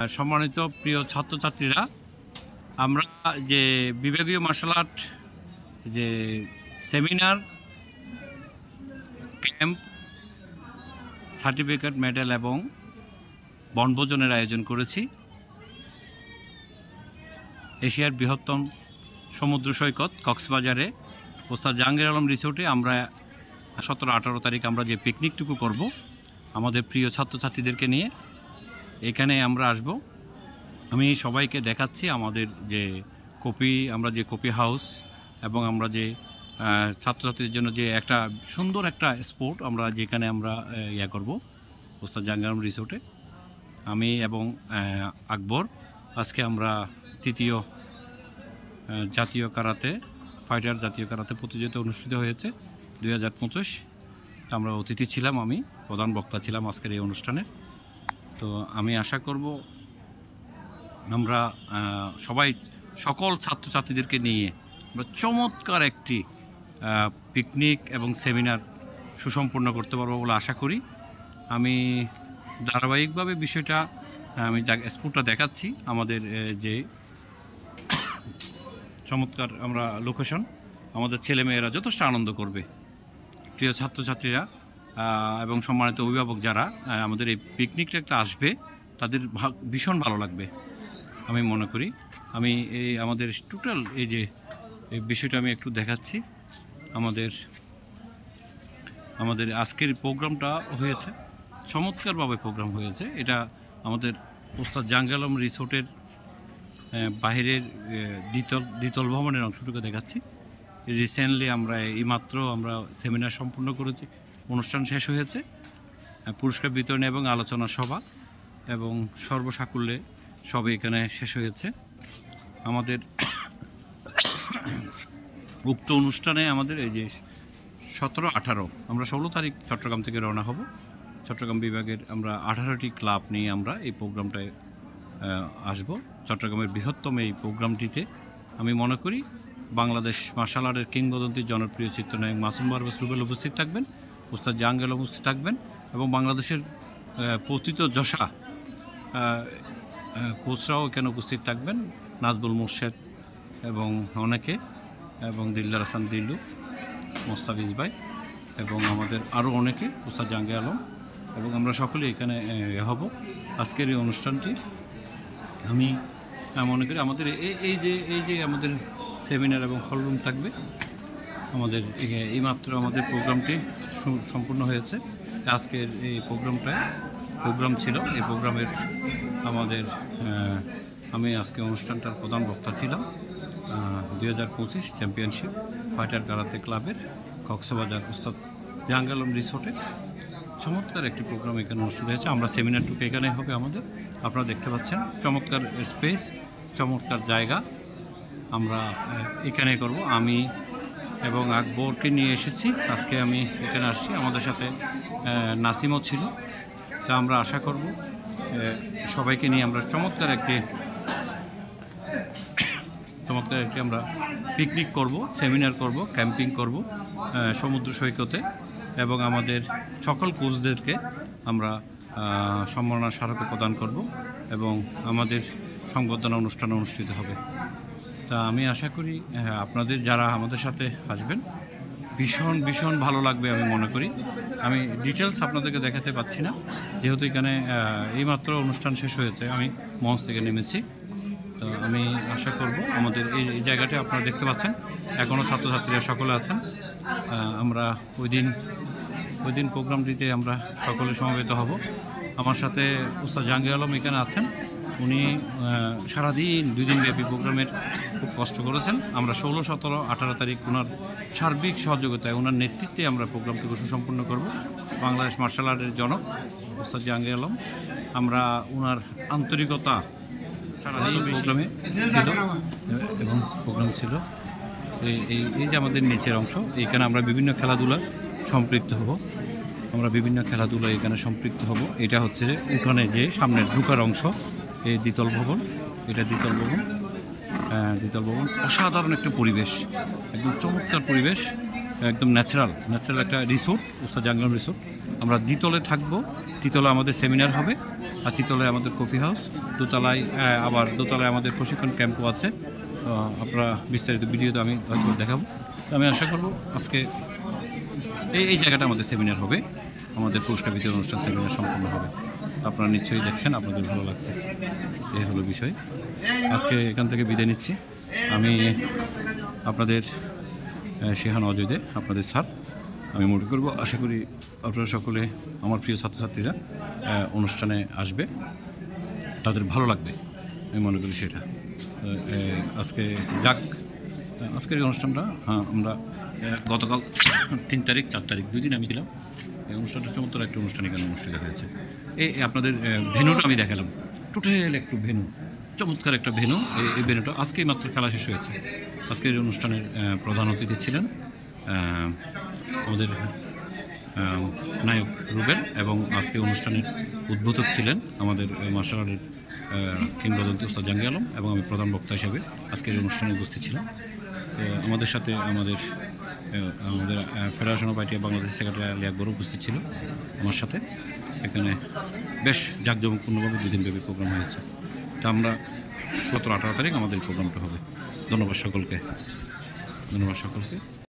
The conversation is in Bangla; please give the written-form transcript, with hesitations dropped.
সম্মানিত প্রিয় ছাত্রছাত্রীরা, আমরা যে বিভাগীয় মার্শাল আর্ট যে সেমিনার ক্যাম্প, সার্টিফিকেট, মেডেল এবং বনভোজনের আয়োজন করেছি এশিয়ার বৃহত্তম সমুদ্র সৈকত কক্সবাজারে ওস্তাদ জাহাঙ্গীর আলম রিসোর্টে। আমরা 17-18 তারিখ আমরা যে পিকনিকটুকু করব আমাদের প্রিয় ছাত্রছাত্রীদেরকে নিয়ে, এখানে আমরা আসব। আমি সবাইকে দেখাচ্ছি আমাদের যে আমরা যে কপি হাউস এবং আমরা যে ছাত্রছাত্রীদের জন্য যে একটা সুন্দর একটা স্পোর্ট আমরা যেখানে আমরা করব ওস্তাদ জাহাঙ্গীর আলম রিসোর্টে। আমি এবং আকবর আজকে আমরা তৃতীয় জাতীয় কারাতে ফাইটার জাতীয় কারাতে প্রতিযোগিতা অনুষ্ঠিত হয়েছে 2025। আমরা অতিথি ছিলাম, আমি প্রধান বক্তা ছিলাম আজকের এই অনুষ্ঠানের। তো আমি আশা করব আমরা সকল ছাত্রছাত্রীদেরকে নিয়ে আমরা চমৎকার একটি পিকনিক এবং সেমিনার সুসম্পন্ন করতে পারবো বলে আশা করি। আমি ধারাবাহিকভাবে বিষয়টা আমি স্পোর্টটা দেখাচ্ছি আমাদের যে চমৎকার আমরা লোকেশন, আমাদের ছেলেমেয়েরা যথেষ্ট আনন্দ করবে। প্রিয় ছাত্রছাত্রীরা এবং সম্মানিত অভিভাবক যারা আমাদের এই পিকনিকটা একটা আসবে, তাদের ভীষণ ভালো লাগবে আমি মনে করি। আমি এই আমাদের টোটাল এই যে এই বিষয়টা আমি একটু দেখাচ্ছি। আমাদের আজকের প্রোগ্রামটা হয়েছে চমৎকারভাবে প্রোগ্রাম হয়েছে। এটা আমাদের ওস্তাদ জাহাঙ্গীর আলম রিসোর্টের বাহিরের দ্বিতল ভবনের অংশটুকু দেখাচ্ছি। রিসেন্টলি আমরা এইমাত্র আমরা সেমিনার সম্পূর্ণ করেছি, অনুষ্ঠান শেষ হয়েছে, পুরস্কার বিতরণ এবং আলোচনা সভা এবং সর্বসাকুল্যে সবই এখানে শেষ হয়েছে। আমাদের উক্ত অনুষ্ঠানে আমাদের এই যে 17-18 আমরা 16 তারিখ চট্টগ্রাম থেকে রওনা হব। চট্টগ্রাম বিভাগের আমরা 18টি ক্লাব নিয়ে আমরা এই প্রোগ্রামটায় আসব। চট্টগ্রামের বৃহত্তম এই প্রোগ্রামটিতে আমি মনে করি বাংলাদেশ মার্শাল আর্টের কিংবদন্তি জনপ্রিয় চিত্রনায়ক মাসুম পারভেজ রুবেল উপস্থিত থাকবেন, ওস্তাদ জাহাঙ্গীর আলম উপস্থিত থাকবেন এবং বাংলাদেশের পতিত যশা কোচরাও এখানে উপস্থিত থাকবেন, নাজবুল মোর্শেদ এবং অনেকে, এবং দিলদার হাসান দিল্লু, মোস্তাফিজ ভাই এবং আমাদের আরও অনেকে, ওস্তাদ জাহাঙ্গীর আলম, এবং আমরা সকলে এখানে হব। আজকের এই অনুষ্ঠানটি আমি মনে করি আমাদের এই যে আমাদের সেমিনার এবং হলরুম থাকবে। আমাদের এইমাত্র আমাদের প্রোগ্রামটি সম্পূর্ণ হয়েছে। আজকের এই প্রোগ্রাম ছিল, এই প্রোগ্রামের আমি আজকে অনুষ্ঠানটার প্রধান বক্তা ছিলাম। 2025 চ্যাম্পিয়নশিপ ফাইটার কারাতে ক্লাবের কক্সবাজার ওস্তাদ জাহাঙ্গীর আলম রিসোর্টে চমৎকার একটি প্রোগ্রাম এখানে অনুষ্ঠিত হয়েছে। আমরা সেমিনারটুকু এখানে হবে আমাদের, আপনারা দেখতে পাচ্ছেন চমৎকার স্পেস, চমৎকার জায়গা আমরা এখানে করব। আমি এবং আকবরকে নিয়ে এসেছি, আজকে আমি এখানে আসছি, আমাদের সাথে নাসিমও ছিল। তা আমরা আশা করব সবাইকে নিয়ে আমরা চমৎকার একটি আমরা পিকনিক করব, সেমিনার করব, ক্যাম্পিং করব সমুদ্র সৈকতে, এবং আমাদের সকল কোচদেরকে আমরা সম্মাননা স্মারক প্রদান করব এবং আমাদের সংবর্ধনা অনুষ্ঠান অনুষ্ঠিত হবে। তা আমি আশা করি আপনাদের যারা আমাদের সাথে আসবেন ভীষণ ভালো লাগবে আমি মনে করি। আমি ডিটেলস আপনাদেরকে দেখাতে পাচ্ছি না, যেহেতু এখানে এইমাত্র অনুষ্ঠান শেষ হয়েছে, আমি মঞ্চ থেকে নেমেছি। তো আমি আশা করব আমাদের এই জায়গাটা আপনারা দেখতে পাচ্ছেন, এখনও ছাত্রছাত্রীরা সকলে আছেন। আমরা ওই দিন প্রোগ্রামটিতে আমরা সকলে সমবেত হব। আমার সাথে ওস্তাদ জাহাঙ্গীর আলম এখানে আছেন, উনি সারাদিন 2 দিন ব্যাপী প্রোগ্রামের খুব কষ্ট করেছেন। আমরা 16, 17, 18 তারিখ ওনার সার্বিক সহযোগিতায়, ওনার নেতৃত্বে আমরা প্রোগ্রামটিকে সুসম্পন্ন করব। বাংলাদেশ মার্শাল আর্টের জনক ওস্তাদ জাহাঙ্গীর আলম, আমরা ওনার আন্তরিকতা সারাদিন প্রোগ্রামে ছিল এবং প্রোগ্রাম ছিল এই যে আমাদের নিচের অংশ, এইখানে আমরা বিভিন্ন খেলাধুলা সম্পৃক্ত হব। এটা হচ্ছে উঠানে যে সামনের ঢুকার অংশ, এই দ্বিতল ভবন, এটা দ্বিতল ভবন। অসাধারণ একটা পরিবেশ, একদম চমৎকার পরিবেশ, একদম ন্যাচারাল একটা রিসোর্ট, ওস্তাদ জাহাঙ্গীর আলম রিসোর্ট। আমরা দ্বিতলে থাকবো, দ্বিতলে আমাদের সেমিনার হবে আর তৃতীয়তলায় আমাদের কফি হাউস, দোতলায় আবার দোতলায় আমাদের প্রশিক্ষণ ক্যাম্পও আছে। আপনারা বিস্তারিত ভিডিওতে আমি হয়তো দেখাবো। তো আমি আশা করব আজকে এই জায়গাটা আমাদের সেমিনার হবে, আমাদের পুরস্কার বিতরণ অনুষ্ঠান সেমিনার সম্পন্ন হবে। আপনারা নিশ্চয়ই দেখছেন, আপনাদের ভালো লাগছে, এই হলো বিষয়। আজকে এখান থেকে বিদায় নিচ্ছি আমি, আপনাদের শেহান অজয় দে, আপনাদের স্যার। আমি মনে করব, আশা করি আপনারা সকলে, আমার প্রিয় ছাত্রছাত্রীরা অনুষ্ঠানে আসবে, তাদের ভালো লাগবে, আমি মনে করি সেটা। আজকে আজকের এই অনুষ্ঠানটা আমরা গতকাল 3 তারিখ 4 তারিখ 2 দিন আমি দিলাম। এই অনুষ্ঠানটা চমৎকার একটা অনুষ্ঠান এখানে অনুষ্ঠিত হয়েছে। আপনাদের ভেন্যুটা আমি দেখালাম, টোটাল একটু ভেন্যু, চমৎকার একটা ভেন্যু। এই ভেন্যুটা আজকেই মাত্র খেলা শেষ হয়েছে। আজকের অনুষ্ঠানের প্রধান অতিথি ছিলেন আমাদের নায়ক রুবেল, এবং আজকে অনুষ্ঠানের উদ্বোধক ছিলেন আমাদের মার্শাল আর্টের কিংবদন্তি ওস্তাদ জাহাঙ্গীর আলম, এবং আমি প্রধান বক্তা হিসেবে আজকের অনুষ্ঠানে উপস্থিত ছিলাম। তো আমাদের সাথে আমাদের federation of IT Bangladesh secretary Ali Akbar উপস্থিত ছিল আমার সাথে। এখানে বেশ জাঁকজমকপূর্ণভাবে 2 দিনব্যাপী প্রোগ্রাম হয়েছে। তো আমরা 17-18 তারিখ আমাদের প্রোগ্রামটা হবে। ধন্যবাদ সকলকে।